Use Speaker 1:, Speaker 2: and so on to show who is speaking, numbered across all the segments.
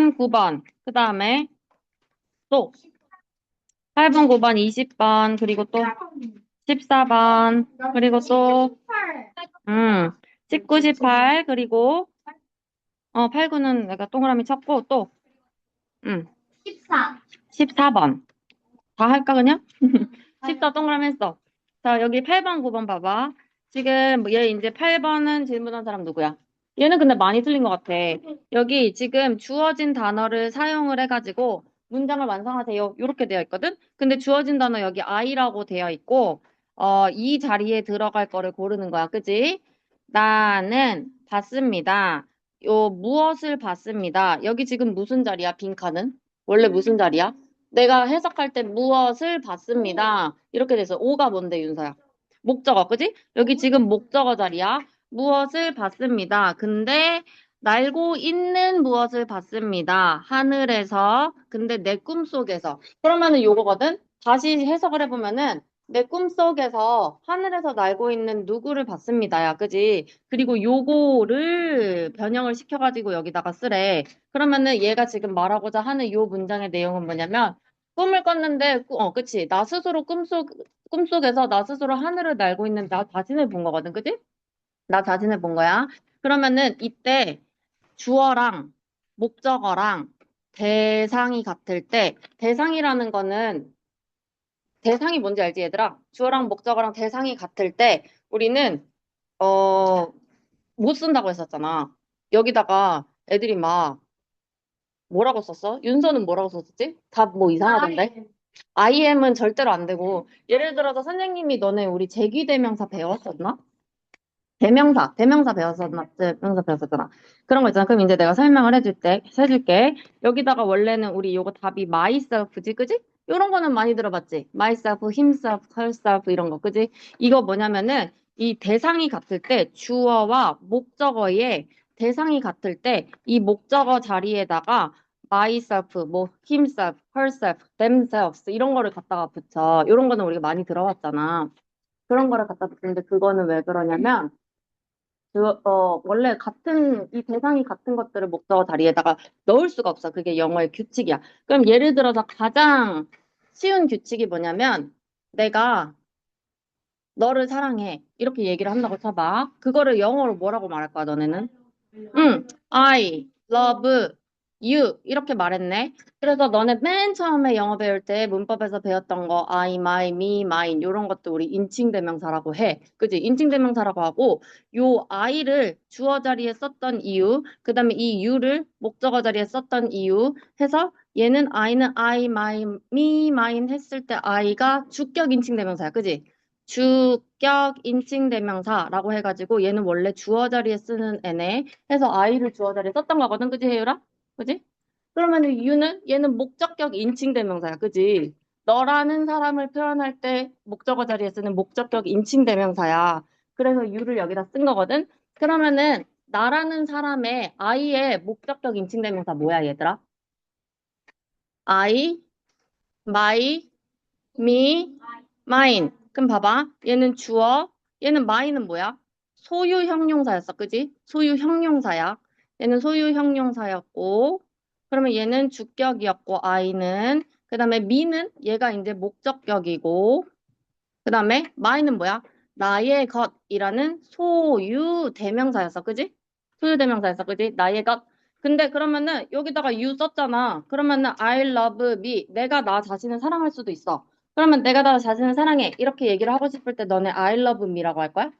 Speaker 1: 8번, 9번. 그 다음에 또 8번, 9번, 20번. 그리고 또 14번. 그리고 또 19, 18. 그리고 8, 9는 내가 동그라미 쳤고 또
Speaker 2: 14.
Speaker 1: 14번. 다 할까 그냥? 14 동그라미 했어. 자, 여기 8번, 9번 봐봐. 지금 얘 이제 8번은 질문한 사람 누구야? 얘는 근데 많이 틀린 것 같아. 여기 지금 주어진 단어를 사용을 해가지고 문장을 완성하세요. 이렇게 되어 있거든? 근데 주어진 단어 여기 I라고 되어 있고, 이 자리에 들어갈 거를 고르는 거야. 그지? 나는 봤습니다. 무엇을 봤습니다. 여기 지금 무슨 자리야? 빈칸은? 원래 무슨 자리야? 내가 해석할 때 무엇을 봤습니다. 이렇게 돼서 오가 뭔데, 윤서야? 목적어, 그지? 여기 지금 목적어 자리야. 무엇을 봤습니다. 근데 날고 있는 무엇을 봤습니다. 하늘에서. 근데 내 꿈속에서. 그러면은 요거거든? 다시 해석을 해보면은 내 꿈속에서 하늘에서 날고 있는 누구를 봤습니다야. 그지? 그리고 요거를 변형을 시켜가지고 여기다가 쓰래. 그러면은 얘가 지금 말하고자 하는 요 문장의 내용은 뭐냐면 꿈을 꿨는데, 그치. 나 스스로 꿈속에서 나 스스로 하늘을 날고 있는 나 자신을 본 거거든. 그치? 나 자신을 본 거야. 그러면은 이때 주어랑 목적어랑 대상이 같을 때, 대상이라는 거는, 대상이 뭔지 알지, 얘들아? 주어랑 목적어랑 대상이 같을 때, 우리는, 어, 못 쓴다고 했었잖아. 여기다가 애들이 막, 뭐라고 썼어? 윤서는 뭐라고 썼지? 다 뭐 이상하던데? IM은 절대로 안 되고, 예를 들어서 선생님이 너네 우리 제귀대명사 배웠었나? 대명사 배웠었나? 대명사 배웠었잖아. 그런 거 있잖아. 그럼 이제 내가 설명을 해줄게. 여기다가 원래는 우리 요거 답이 myself지, 그지? 요런 거는 많이 들어봤지? myself, himself, herself 이런 거, 그지? 이거 뭐냐면은 이 대상이 같을 때 주어와 목적어의 대상이 같을 때 이 목적어 자리에다가 myself, 뭐 himself, herself, themselves 이런 거를 갖다가 붙여. 요런 거는 우리가 많이 들어봤잖아. 그런 거를 갖다 붙이는데 그거는 왜 그러냐면 원래 이 대상이 같은 것들을 목적어 자리에다가 넣을 수가 없어. 그게 영어의 규칙이야. 그럼 예를 들어서 가장 쉬운 규칙이 뭐냐면, 내가 너를 사랑해. 이렇게 얘기를 한다고 쳐봐. 그거를 영어로 뭐라고 말할 거야, 너네는? 응, I love you. 이렇게 말했네. 그래서 너네 맨 처음에 영어 배울 때 문법에서 배웠던 거 I, my, me, mine 이런 것도 우리 인칭대명사라고 해. 그지? 인칭대명사라고 하고 요 I를 주어 자리에 썼던 이유, 그 다음에 이 you를 목적어 자리에 썼던 이유 해서 얘는 I는 I, my, me, mine 했을 때 I가 주격 인칭대명사야. 그지? 주격 인칭대명사라고 해가지고 얘는 원래 주어 자리에 쓰는 애네. 해서 I를 주어 자리에 썼던 거거든. 그지, 혜율아? 그지? 그러면은 you는 얘는 목적격 인칭대명사야. 그지? 너라는 사람을 표현할 때 목적어 자리에 쓰는 목적격 인칭대명사야. 그래서 you를 여기다 쓴 거거든. 그러면은 나라는 사람의 I의 목적격 인칭대명사 뭐야, 얘들아? I, my, me, mine. 그럼 봐봐. 얘는 주어, 얘는 my는 뭐야? 소유 형용사였어. 그지? 소유 형용사야. 얘는 소유 형용사였고, 그러면 얘는 주격이었고, I는, 그 다음에 me는 얘가 이제 목적격이고, 그 다음에 my는 뭐야? 나의 것이라는 소유 대명사였어. 그지? 소유 대명사였어. 그지? 나의 것. 근데 그러면은 여기다가 you 썼잖아. 그러면은 I love me. 내가 나 자신을 사랑할 수도 있어. 그러면 내가 나 자신을 사랑해. 이렇게 얘기를 하고 싶을 때 너네 I love me라고 할 거야?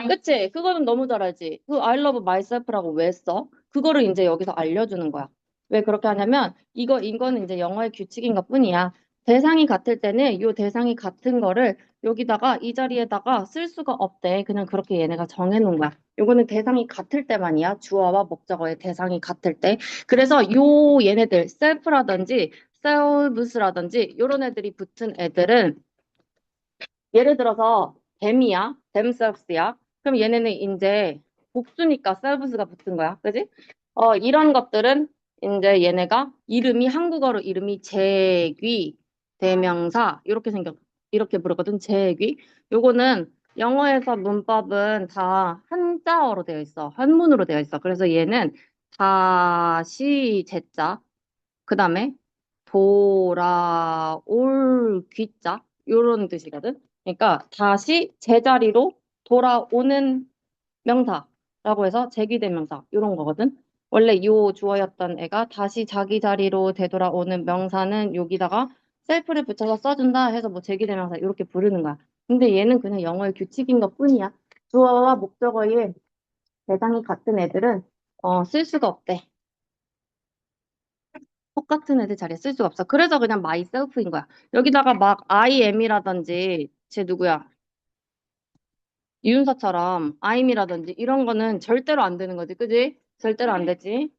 Speaker 1: 그치? 그거는 너무 잘 알지? 그 I love myself라고 왜 써? 그거를 이제 여기서 알려주는 거야. 왜 그렇게 하냐면, 이거는 이제 영어의 규칙인 것 뿐이야. 대상이 같을 때는 이 대상이 같은 거를 여기다가 이 자리에다가 쓸 수가 없대. 그냥 그렇게 얘네가 정해놓은 거야. 요거는 대상이 같을 때만이야. 주어와 목적어의 대상이 같을 때. 그래서 얘네들, self라든지 selves라든지 요런 애들이 붙은 애들은 예를 들어서 them이야, themselves야. 그럼 얘네는 이제 복수니까 selves가 붙은 거야, 그지? 이런 것들은 이제 얘네가 한국어로 이름이 제귀, 대명사 이렇게 부르거든. 제귀. 요거는 영어에서 문법은 다 한자어로 되어 있어. 한문으로 되어 있어. 그래서 얘는 다시 제자, 그 다음에 돌아올 귀자, 요런 뜻이거든. 그러니까 다시 제자리로 돌아오는 명사라고 해서 제귀대명사 요런 거거든. 원래 요 주어였던 애가 다시 자기 자리로 되돌아오는 명사는 여기다가 셀프를 붙여서 써준다 해서 뭐 제귀대명사 이렇게 부르는 거야. 근데 얘는 그냥 영어의 규칙인 것뿐이야. 주어와 목적어의 대상이 같은 애들은 쓸 수가 없대. 똑같은 애들 자리에 쓸 수가 없어. 그래서 그냥 myself인 거야. 여기다가 막 I am이라든지 쟤 누구야? 이윤서처럼 I'm이라든지 이런 거는 절대로 안 되는 거지. 그지? 절대로 안 되지.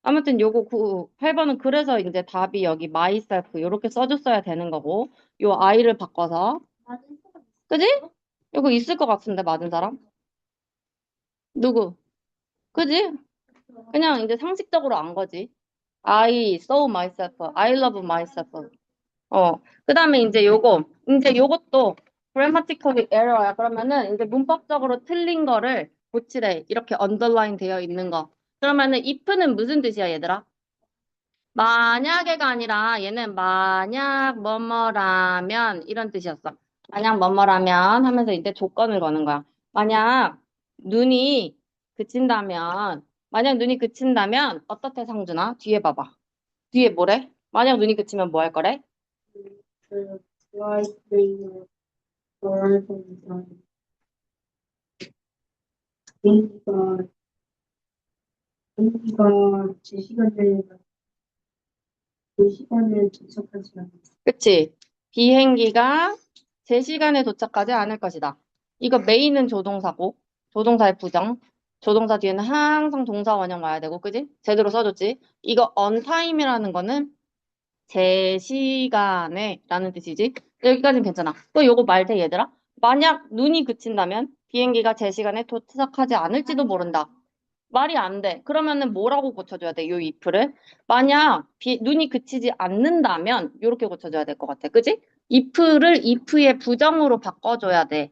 Speaker 1: 아무튼 요거 8번은 그래서 이제 답이 여기 myself 요렇게 써줬어야 되는 거고 요 I를 바꿔서 그지? 요거 있을 것 같은데 맞은 사람? 누구? 그지? 그냥 이제 상식적으로 안 거지. I saw myself. I love myself. 그 다음에 이제 요것도 grammatical error야. 그러면은 이제 문법적으로 틀린 거를 고치래. 이렇게 underline 되어 있는 거. 그러면은 if는 무슨 뜻이야, 얘들아? 만약에가 아니라 얘는 만약 뭐뭐라면 이런 뜻이었어. 만약 뭐뭐라면 하면서 이제 조건을 거는 거야. 만약 눈이 만약 눈이 그친다면 어떻대 상준아? 뒤에 봐봐. 뒤에 뭐래? 만약 눈이 그치면 뭐 할 거래?
Speaker 2: 그 드라이브를 돌아다니면서 비행기가 비행기가 제 시간에 도착하지 않았어.
Speaker 1: 그치? 비행기가 제 시간에 도착하지 않을 것이다. 이거 메인은 조동사고, 조동사의 부정. 조동사 뒤에는 항상 동사 원형 와야 되고, 그지? 제대로 써줬지? 이거 on time이라는 거는 제 시간에 라는 뜻이지. 여기까지는 괜찮아. 또 요거 말돼, 얘들아. 만약 눈이 그친다면 비행기가 제 시간에 도착하지 않을지도 모른다. 말이 안 돼. 그러면은 뭐라고 고쳐줘야 돼? 요 if를. 만약 눈이 그치지 않는다면 요렇게 고쳐줘야 될 것 같아. 그지? if를 if의 부정으로 바꿔줘야 돼.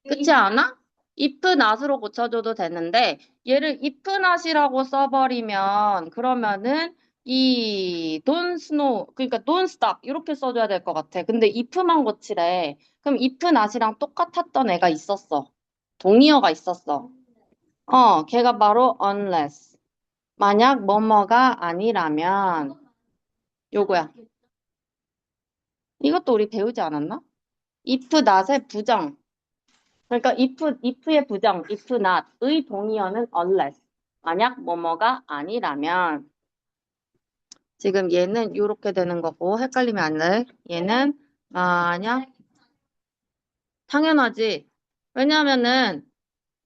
Speaker 1: 그렇지 않아? if not으로 고쳐줘도 되는데 얘를 if not이라고 써버리면 그러면은 이 don't snow 그러니까 don't stop 이렇게 써줘야 될 것 같아. 근데 if만 고치래. 그럼 if not이랑 똑같았던 애가 있었어. 동의어가 있었어. 걔가 바로 unless. 만약 뭐뭐가 아니라면 요거야. 이것도 우리 배우지 않았나? if not의 부정. 그러니까 if의 부정, if not의 동의어는 unless. 만약 뭐뭐가 아니라면 지금 얘는 요렇게 되는 거고 헷갈리면 안 돼. 얘는 만약 당연하지. 왜냐면은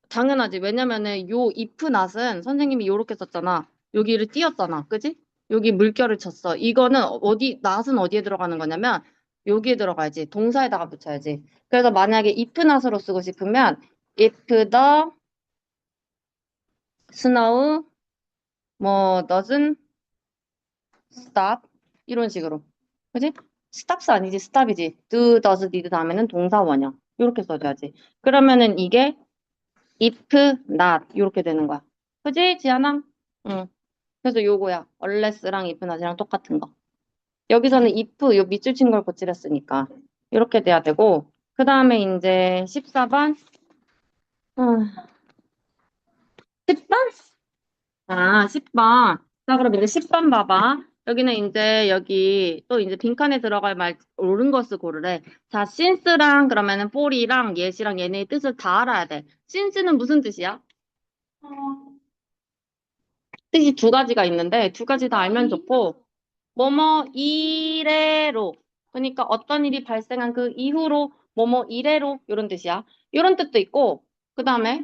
Speaker 1: 당연하지. 왜냐면은 요 if not은 선생님이 요렇게 썼잖아. 여기를 띄었잖아. 그지? 여기 물결을 쳤어. 이거는 not은 어디에 들어가는 거냐면 여기에 들어가야지. 동사에다가 붙여야지. 그래서 만약에 if not으로 쓰고 싶으면 if the snow 뭐 doesn't stop 이런 식으로. 그지? stops 아니지. stop이지. do, does, did 다음에는 동사 원형. 이렇게 써줘야지. 그러면은 이게 if not 이렇게 되는 거야. 그지, 지안아? 응. 그래서 요거야. unless랑 if not이랑 똑같은 거. 여기서는 if 요 밑줄 친 걸 고치랬으니까 이렇게 돼야 되고 그 다음에 이제 14번 10번? 10번. 자, 그럼 이제 10번 봐봐. 여기는 이제 여기 또 이제 빈칸에 들어갈 말 옳은 것을 고르래. 자, since랑 그러면은 for이랑 yes랑 얘네의 뜻을 다 알아야 돼. since는 무슨 뜻이야? 뜻이 두 가지가 있는데 두 가지 다 알면 좋고 뭐뭐 이래로 그러니까 어떤 일이 발생한 그 이후로 뭐뭐 이래로 이런 뜻이야. 이런 뜻도 있고 그 다음에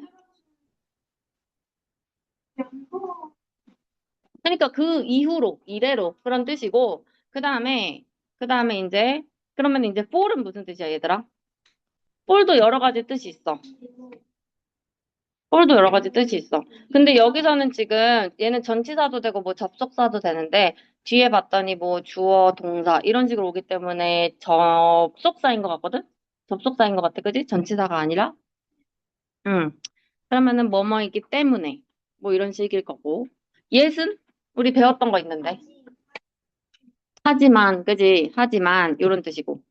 Speaker 1: 그러니까 그 이후로 이래로 그런 뜻이고 그 다음에 이제 그러면 이제 for은 무슨 뜻이야 얘들아? for도 여러 가지 뜻이 있어. for도 여러 가지 뜻이 있어. 근데 여기서는 지금 얘는 전치사도 되고 뭐 접속사도 되는데 뒤에 봤더니 뭐 주어 동사 이런 식으로 오기 때문에 접속사인 것 같거든? 접속사인 것 같아, 그지? 전치사가 아니라. 응. 그러면은 뭐뭐이기 때문에 뭐 이런 식일 거고. yes은 우리 배웠던 거 있는데. 하지만, 그지? 하지만, 요런 뜻이고.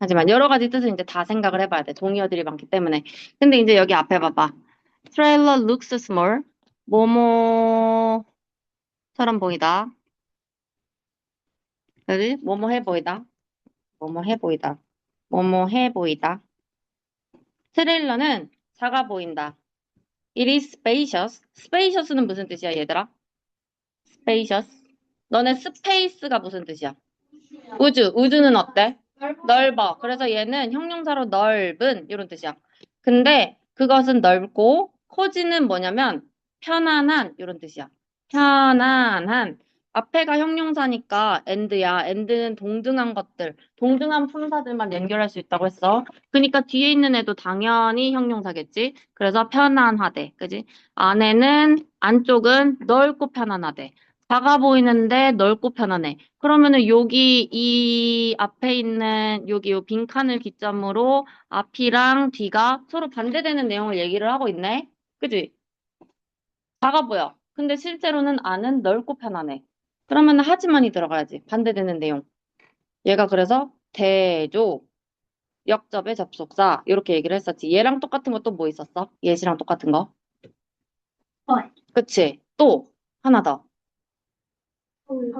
Speaker 1: 하지만, 여러 가지 뜻을 이제 다 생각을 해봐야 돼. 동의어들이 많기 때문에. 근데 이제 여기 앞에 봐봐. Trailer looks small. 뭐뭐처럼 보이다. 그지? 뭐뭐 해 보이다. 뭐뭐 해 보이다. 뭐뭐 해 보이다. 트레일러는 작아 보인다. It is spacious. spacious는 무슨 뜻이야, 얘들아? spacious. 너네 스페이스가 무슨 뜻이야? 우주. 우주는 어때? 넓어. 그래서 얘는 형용사로 넓은 이런 뜻이야. 근데 그것은 넓고 코지는 뭐냐면 편안한 이런 뜻이야. 편안한. 앞에가 형용사니까 and야. and는 동등한 것들, 동등한 품사들만 연결할 수 있다고 했어. 그러니까 뒤에 있는 애도 당연히 형용사겠지. 그래서 편안하대. 그지? 안쪽은 넓고 편안하대. 작아 보이는데 넓고 편안해. 그러면은 여기 이 앞에 있는 여기 요 빈칸을 기점으로 앞이랑 뒤가 서로 반대되는 내용을 얘기를 하고 있네. 그지? 작아 보여. 근데 실제로는 안은 넓고 편안해. 그러면 하지만이 들어가야지. 반대되는 내용. 얘가 그래서 대조, 역접의 접속사 이렇게 얘기를 했었지. 얘랑 똑같은 거 또 뭐 있었어? 예시랑 똑같은 거. 그치? 또 하나 더.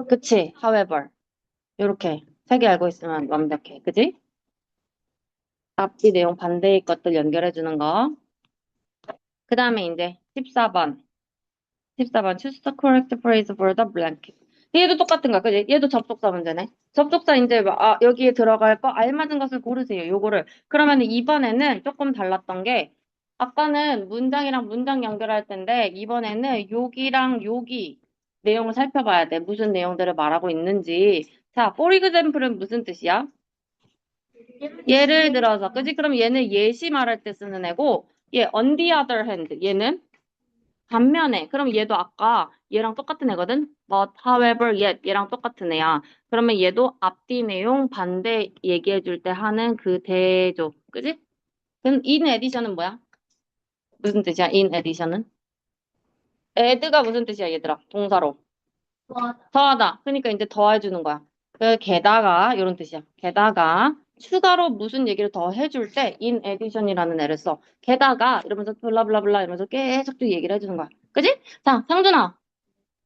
Speaker 1: 그치? However. 요렇게 세 개 알고 있으면 완벽해. 그지? 앞뒤 내용 반대의 것들 연결해 주는 거. 그 다음에 이제 14번. 14번. Choose the correct phrase for the blank. 얘도 똑같은 거야. 그지? 얘도 접속사 문제네. 접속사 이제 여기에 들어갈 거 알맞은 것을 고르세요. 요거를. 그러면 이번에는 조금 달랐던 게 아까는 문장이랑 문장 연결할 텐데 이번에는 여기랑 여기 내용을 살펴봐야 돼. 무슨 내용들을 말하고 있는지. 자, for example은 무슨 뜻이야? 예를 들어서, 그지? 그럼 얘는 예시 말할 때 쓰는 애고, 얘 on the other hand, 얘는 반면에, 그럼 얘도 아까 얘랑 똑같은 애거든? But however, yet 얘랑 똑같은 애야. 그러면 얘도 앞뒤 내용 반대 얘기해 줄 때 하는 그 대조, 그지? 그럼 in addition은 뭐야? 무슨 뜻이야? in addition은? add가 무슨 뜻이야, 얘들아? 동사로. 더하다. 그러니까 이제 더해주는 거야. 그 게다가 이런 뜻이야. 게다가 추가로 무슨 얘기를 더 해줄 때 in addition이라는 애를 써. 게다가 이러면서 블라블라블라 이러면서 계속 또 얘기를 해주는 거야. 그지? 자, 상준아.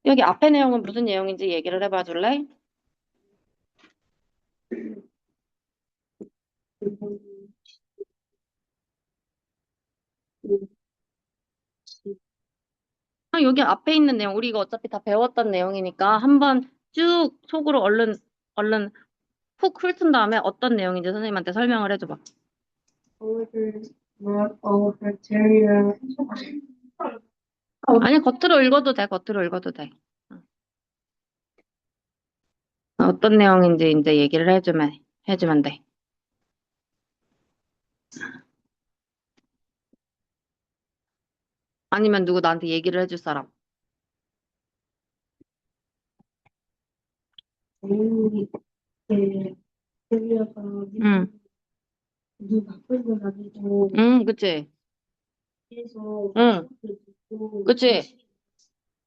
Speaker 1: 여기 앞에 내용은 무슨 내용인지 얘기를 해봐 줄래? 여기 앞에 있는 내용 우리 이거 어차피 다 배웠던 내용이니까 한번 쭉 속으로 얼른 푹 훑은 다음에 어떤 내용인지 선생님한테 설명을 해줘봐.
Speaker 2: However, not all bacteria.
Speaker 1: 아니, 겉으로 읽어도 돼. 겉으로 읽어도 돼. 어떤 내용인지 이제 얘기를 해주면 돼. 아니면 누구 나한테 얘기를 해줄 사람.
Speaker 2: 당연히 bacteria가
Speaker 1: 응,
Speaker 2: 누 나쁜 건 아니고
Speaker 1: 응, 그치.
Speaker 2: 그래서
Speaker 1: 응,
Speaker 2: 있고
Speaker 1: 그치.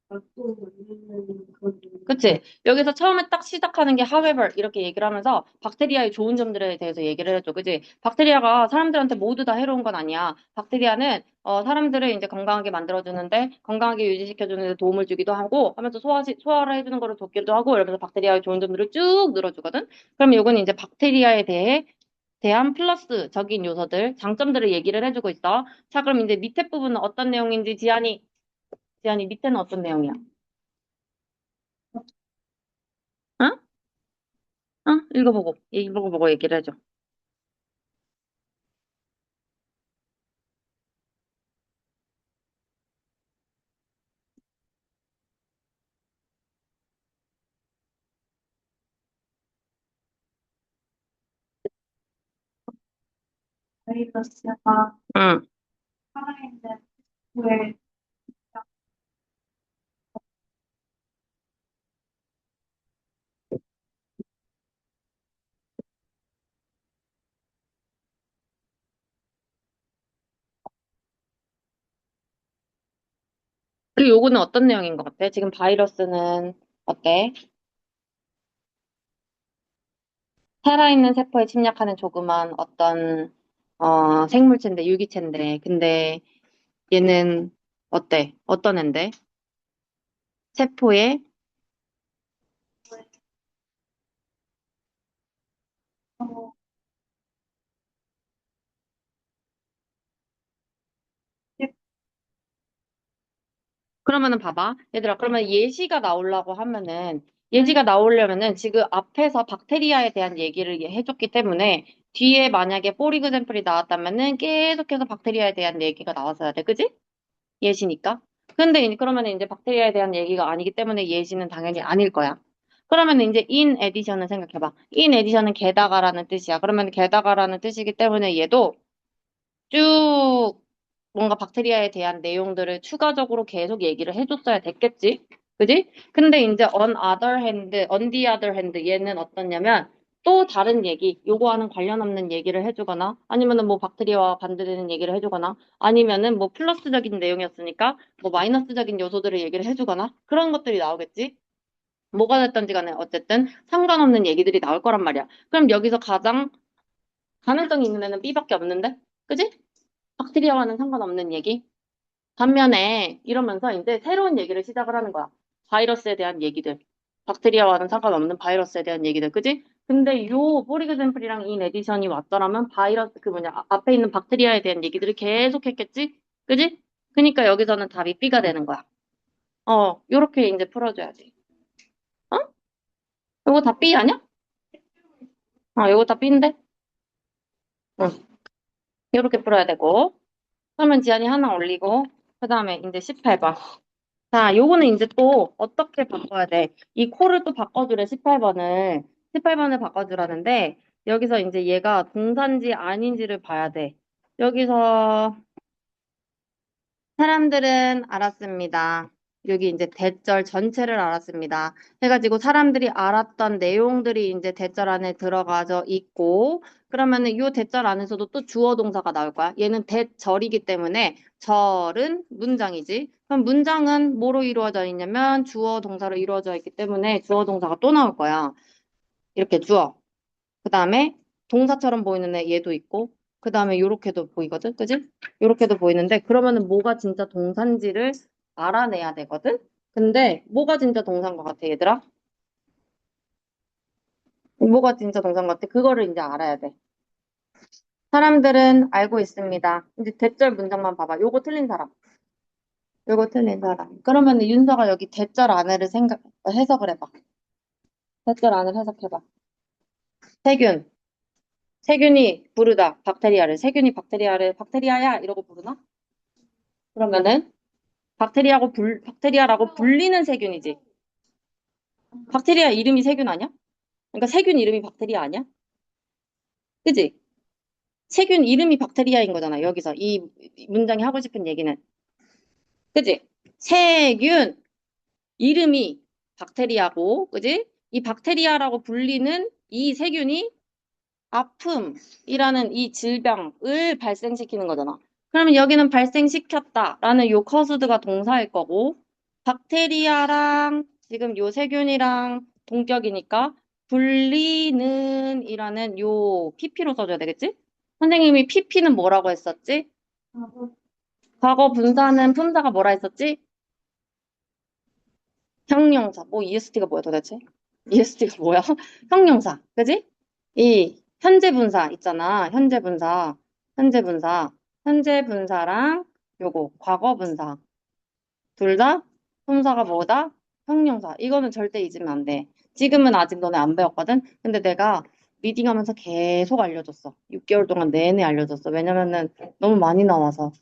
Speaker 2: 나또 만드는 그런
Speaker 1: 그치. 여기서 처음에 딱 시작하는 게 however 이렇게 얘기를 하면서 박테리아의 좋은 점들에 대해서 얘기를 해줘. 그치? 박테리아가 사람들한테 모두 다 해로운 건 아니야. 박테리아는 사람들을 이제 건강하게 만들어주는데 건강하게 유지시켜주는 데 도움을 주기도 하고 하면서 소화를 해주는 거를 돕기도 하고 이러면서 박테리아의 좋은 점들을 쭉 늘어주거든. 그럼 요거는 이제 박테리아에 대한 플러스적인 요소들, 장점들을 얘기를 해주고 있어. 자, 그럼 이제 밑에 부분은 어떤 내용인지 지안이 밑에는 어떤 내용이야? 응? 응? 읽어보고 얘기를 해줘.
Speaker 2: 바이러스가
Speaker 1: 응.
Speaker 2: 살아있는 왜
Speaker 1: 그리고 요거는 어떤 내용인 것 같아? 지금 바이러스는 어때? 살아있는 세포에 침략하는 조그만 어떤 생물체인데 유기체인데 근데 얘는 어때? 어떤 앤데? 세포에
Speaker 2: 어,
Speaker 1: 그러면은 봐봐. 얘들아, 그러면 예시가 나오려고 하면은, 예시가 나오려면은 지금 앞에서 박테리아에 대한 얘기를 해줬기 때문에 뒤에 만약에 포리그zem플이 나왔다면은 계속해서 박테리아에 대한 얘기가 나왔어야 돼. 그지? 예시니까. 근데 그러면은 이제 박테리아에 대한 얘기가 아니기 때문에 예시는 당연히 아닐 거야. 그러면 이제 in addition을 생각해봐. in addition은 게다가라는 뜻이야. 그러면 게다가라는 뜻이기 때문에 얘도 쭉 뭔가 박테리아에 대한 내용들을 추가적으로 계속 얘기를 해줬어야 됐겠지? 그지? 근데 이제 on the other hand 얘는 어떻냐면 또 다른 얘기, 요거와는 관련 없는 얘기를 해주거나 아니면은 뭐 박테리아와 반대되는 얘기를 해주거나 아니면은 뭐 플러스적인 내용이었으니까 뭐 마이너스적인 요소들을 얘기를 해주거나 그런 것들이 나오겠지? 뭐가 됐든지 간에 어쨌든 상관없는 얘기들이 나올 거란 말이야. 그럼 여기서 가장 가능성이 있는 애는 B밖에 없는데? 그지? 박테리아와는 상관없는 얘기. 반면에 이러면서 이제 새로운 얘기를 시작을 하는 거야. 바이러스에 대한 얘기들. 박테리아와는 상관없는 바이러스에 대한 얘기들. 그지? 근데 요 포리그젠플이랑 인 에디션이 왔더라면 바이러스 그 뭐냐 앞에 있는 박테리아에 대한 얘기들을 계속 했겠지? 그지? 그러니까 여기서는 답이 B가 되는 거야. 요렇게 이제 풀어줘야지. 어? 요거 다 B 아니야? 요거 다 B인데? 응. 요렇게 풀어야 되고. 그러면 지안이 하나 올리고 그 다음에 이제 18번. 자, 요거는 이제 또 어떻게 바꿔야 돼? 이 코를 또 바꿔주래, 18번을. 18번을 바꿔주라는데, 여기서 이제 얘가 동사인지 아닌지를 봐야 돼. 여기서 사람들은 알았습니다. 여기 이제 대절 전체를 알았습니다. 해가지고 사람들이 알았던 내용들이 이제 대절 안에 들어가져 있고, 그러면은 요 대절 안에서도 또 주어 동사가 나올 거야. 얘는 대절이기 때문에 절은 문장이지. 그럼 문장은 뭐로 이루어져 있냐면 주어 동사로 이루어져 있기 때문에 주어 동사가 또 나올 거야. 이렇게 주어. 그 다음에 동사처럼 보이는 애 얘도 있고, 그 다음에 요렇게도 보이거든? 그지? 요렇게도 보이는데, 그러면은 뭐가 진짜 동사인지를 알아내야 되거든? 근데 뭐가 진짜 동사인 것 같아, 얘들아? 뭐가 진짜 동사인 것 같아? 그거를 이제 알아야 돼. 사람들은 알고 있습니다. 이제 대절 문장만 봐봐. 요거 틀린 사람. 요거 틀린 사람. 그러면은 윤서가 여기 대절 안에를 해석을 해봐. 대절 안을 해석해봐. 세균. 세균이 부르다. 박테리아를. 세균이 박테리아를 박테리아야 이러고 부르나? 그러면은 박테리아라고 불리는 세균이지. 박테리아 이름이 세균 아니야? 그러니까 세균 이름이 박테리아 아니야? 그지? 세균 이름이 박테리아인 거잖아. 여기서 이 문장이 하고 싶은 얘기는. 그지? 세균 이름이 박테리아고, 그지? 이 박테리아라고 불리는 이 세균이 아픔이라는 이 질병을 발생시키는 거잖아. 그러면 여기는 발생시켰다라는 요 커스드가 동사일 거고, 박테리아랑 지금 요 세균이랑 동격이니까 분리는 이라는 요 pp로 써줘야 되겠지? 선생님이 pp는 뭐라고 했었지? 과거 분사는 품사가 뭐라 했었지? 형용사. 뭐 EST가 뭐야 도대체? EST가 뭐야? 형용사. 그지? 이 현재 분사 있잖아. 현재 분사. 현재 분사. 현재 분사랑 요거 과거 분사. 둘 다 품사가 뭐다? 형용사. 이거는 절대 잊으면 안 돼. 지금은 아직 너네 안 배웠거든? 근데 내가 리딩하면서 계속 알려줬어. 6개월 동안 내내 알려줬어. 왜냐면은 너무 많이 나와서.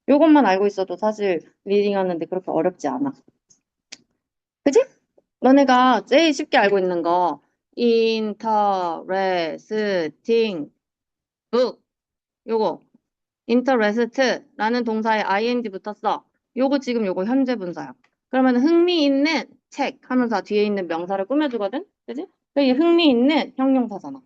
Speaker 1: 요것만 알고 있어도 사실 리딩하는데 그렇게 어렵지 않아. 그지? 너네가 제일 쉽게 알고 있는 거 interesting book 요거 interest라는 동사에 ing 붙었어. 요거 지금 요거 현재 분사야. 그러면 흥미있는 책 하면서 뒤에 있는 명사를 꾸며주거든? 그지? 그게 흥미있는 형용사잖아.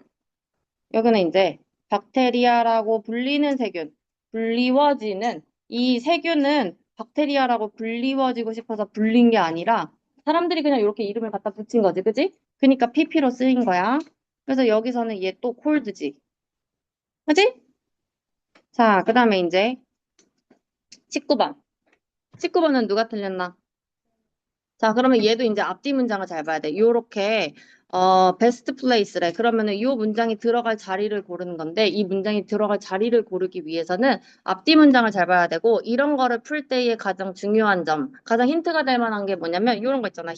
Speaker 1: 여기는 이제 박테리아라고 불리는 세균, 불리워지는 이 세균은 박테리아라고 불리워지고 싶어서 불린 게 아니라 사람들이 그냥 이렇게 이름을 갖다 붙인 거지, 그지? 그러니까 PP로 쓰인 거야. 그래서 여기서는 얘 또 콜드지. 그지? 자, 그 다음에 이제 19번. 19번은 누가 틀렸나? 자, 그러면 얘도 이제 앞뒤 문장을 잘 봐야 돼. 요렇게, 베스트 플레이스래. 그러면은 요 문장이 들어갈 자리를 고르는 건데, 이 문장이 들어갈 자리를 고르기 위해서는 앞뒤 문장을 잘 봐야 되고, 이런 거를 풀 때의 가장 중요한 점, 가장 힌트가 될 만한 게 뭐냐면, 요런 거 있잖아.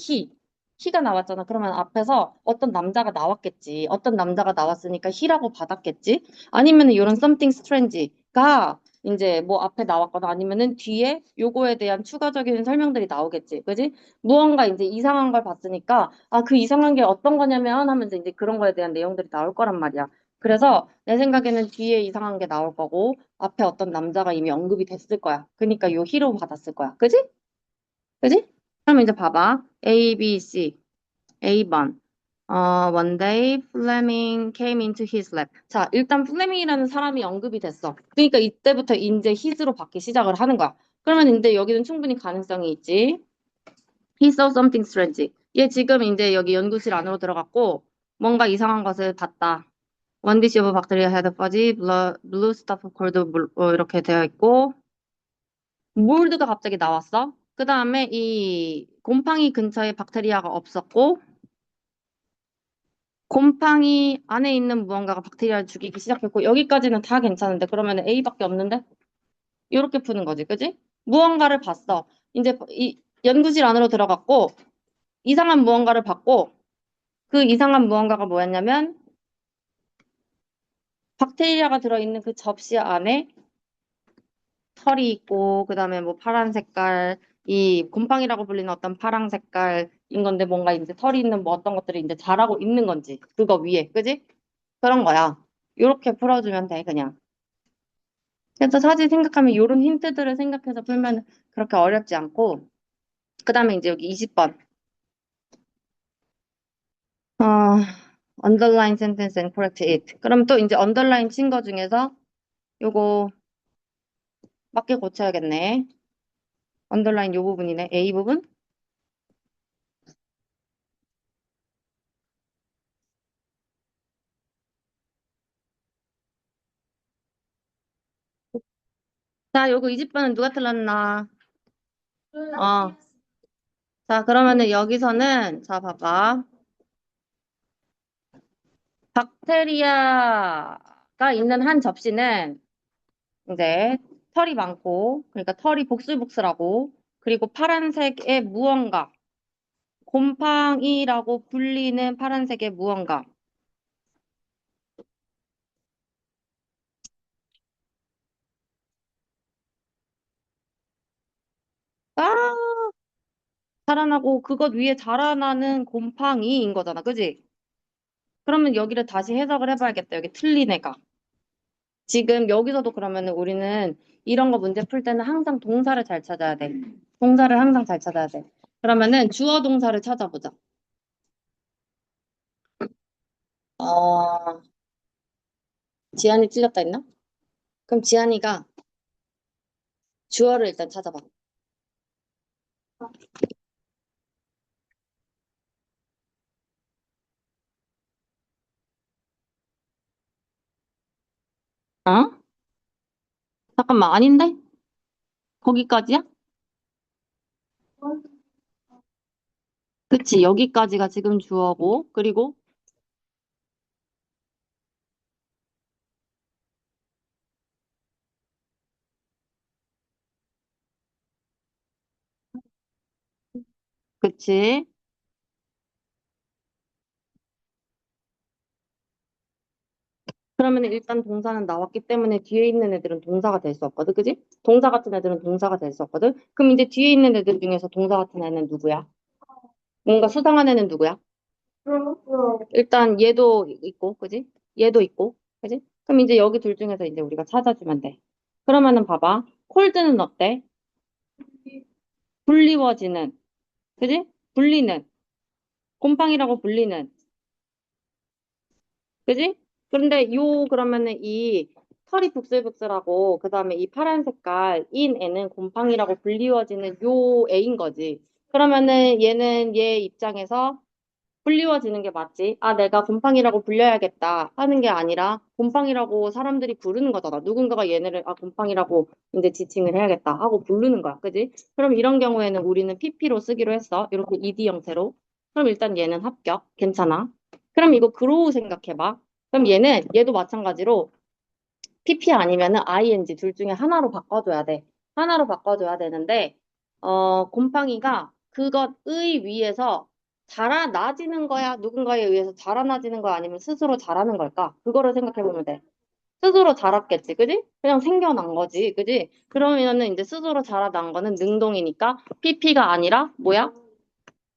Speaker 1: he가 나왔잖아. 그러면 앞에서 어떤 남자가 나왔겠지. 어떤 남자가 나왔으니까 he라고 받았겠지. 아니면은 요런 something strange가 이제 뭐 앞에 나왔거나 아니면은 뒤에 요거에 대한 추가적인 설명들이 나오겠지. 그지? 무언가 이제 이상한 걸 봤으니까, 아, 그 이상한 게 어떤 거냐면 하면서 이제 그런 거에 대한 내용들이 나올 거란 말이야. 그래서 내 생각에는 뒤에 이상한 게 나올 거고, 앞에 어떤 남자가 이미 언급이 됐을 거야. 그러니까 요 히로 받았을 거야. 그지? 그지? 그럼 이제 봐봐. A, B, C. A번. One day Fleming came into his lab. 자, 일단 플레밍이라는 사람이 언급이 됐어. 그러니까 이때부터 이제 his로 받기 시작을 하는 거야. 그러면 이제 여기는 충분히 가능성이 있지. He saw something strange. 얘 지금 이제 여기 연구실 안으로 들어갔고 뭔가 이상한 것을 봤다. One dish of bacteria had fuzzy blue stuff called 이렇게 되어 있고 몰드가 갑자기 나왔어. 그 다음에 이 곰팡이 근처에 박테리아가 없었고 곰팡이 안에 있는 무언가가 박테리아를 죽이기 시작했고 여기까지는 다 괜찮은데 그러면 A밖에 없는데? 이렇게 푸는 거지, 그지? 무언가를 봤어. 이제 이 연구실 안으로 들어갔고 이상한 무언가를 봤고 그 이상한 무언가가 뭐였냐면 박테리아가 들어있는 그 접시 안에 털이 있고 그다음에 뭐 파란 색깔 이 곰팡이라고 불리는 어떤 파란 색깔인 건데 뭔가 이제 털이 있는 뭐 어떤 것들이 이제 자라고 있는 건지 그거 위에 그지? 그런 거야. 요렇게 풀어주면 돼 그냥. 그래서 사실 생각하면 요런 힌트들을 생각해서 풀면 그렇게 어렵지 않고 그다음에 이제 여기 20번 underline sentence and correct it. 그럼 또 이제 underline 친 거 중에서 요거 맞게 고쳐야겠네. 언더라인 요 부분이네. A 부분? 자, 요거 20번은 누가 틀렸나? 어. 자, 그러면은 여기서는, 자, 봐봐. 박테리아가 있는 한 접시는 이제 털이 많고, 그러니까 털이 복슬복슬하고, 그리고 파란색의 무언가, 곰팡이라고 불리는 파란색의 무언가. 아, 자라나고 그것 위에 자라나는 곰팡이인 거잖아. 그지? 그러면 여기를 다시 해석을 해봐야겠다. 여기 틀린 애가. 지금 여기서도 그러면은 우리는 이런 거 문제 풀 때는 항상 동사를 잘 찾아야 돼. 동사를 항상 잘 찾아야 돼. 그러면은 주어 동사를 찾아보자. 어, 지안이 틀렸다 했나? 그럼 지안이가 주어를 일단 찾아봐. 어? 잠깐만, 아닌데? 거기까지야? 그치, 여기까지가 지금 주어고, 그리고, 그치. 그러면은 일단 동사는 나왔기 때문에 뒤에 있는 애들은 동사가 될 수 없거든, 그지? 동사 같은 애들은 동사가 될 수 없거든? 그럼 이제 뒤에 있는 애들 중에서 동사 같은 애는 누구야? 뭔가 수상한 애는 누구야? 일단 얘도 있고, 그지? 얘도 있고, 그지? 그럼 이제 여기 둘 중에서 이제 우리가 찾아주면 돼. 그러면은 봐봐. 콜드는 어때? 불리워지는, 그지? 불리는, 곰팡이라고 불리는, 그지? 그런데 요 그러면은 이 털이 북슬북슬하고 그 다음에 이 파란 색깔 인 애는 곰팡이라고 불리워지는 요 애인 거지. 그러면은 얘는 얘 입장에서 불리워지는 게 맞지. 아, 내가 곰팡이라고 불려야겠다 하는 게 아니라 곰팡이라고 사람들이 부르는 거잖아. 누군가가 얘네를 아, 곰팡이라고 이제 지칭을 해야겠다 하고 부르는 거야. 그지? 그럼 이런 경우에는 우리는 PP로 쓰기로 했어. 이렇게 ED 형태로. 그럼 일단 얘는 합격. 괜찮아. 그럼 이거 그로우 생각해봐. 그럼 얘도 마찬가지로 PP 아니면은 ING 둘 중에 하나로 바꿔줘야 돼. 하나로 바꿔줘야 되는데, 곰팡이가 그것의 위에서 자라나지는 거야? 누군가에 의해서 자라나지는 거야? 아니면 스스로 자라는 걸까? 그거를 생각해보면 돼. 스스로 자랐겠지, 그지? 그냥 생겨난 거지, 그지? 그러면은 이제 스스로 자라난 거는 능동이니까 PP가 아니라 뭐야?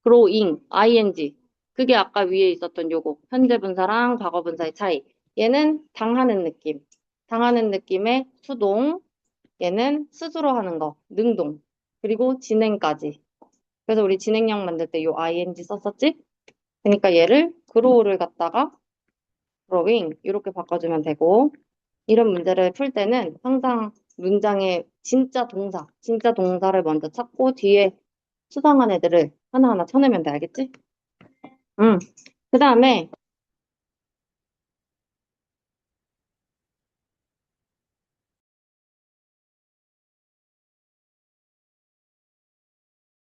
Speaker 1: growing, ing. 그게 아까 위에 있었던 요거. 현재 분사랑 과거 분사의 차이. 얘는 당하는 느낌. 당하는 느낌의 수동. 얘는 스스로 하는 거. 능동. 그리고 진행까지. 그래서 우리 진행형 만들 때 요 ing 썼었지? 그러니까 얘를 grow를 갖다가 growing 이렇게 바꿔주면 되고 이런 문제를 풀 때는 항상 문장에 진짜 동사를 먼저 찾고 뒤에 수상한 애들을 하나하나 쳐내면 돼. 알겠지? 응. 그 다음에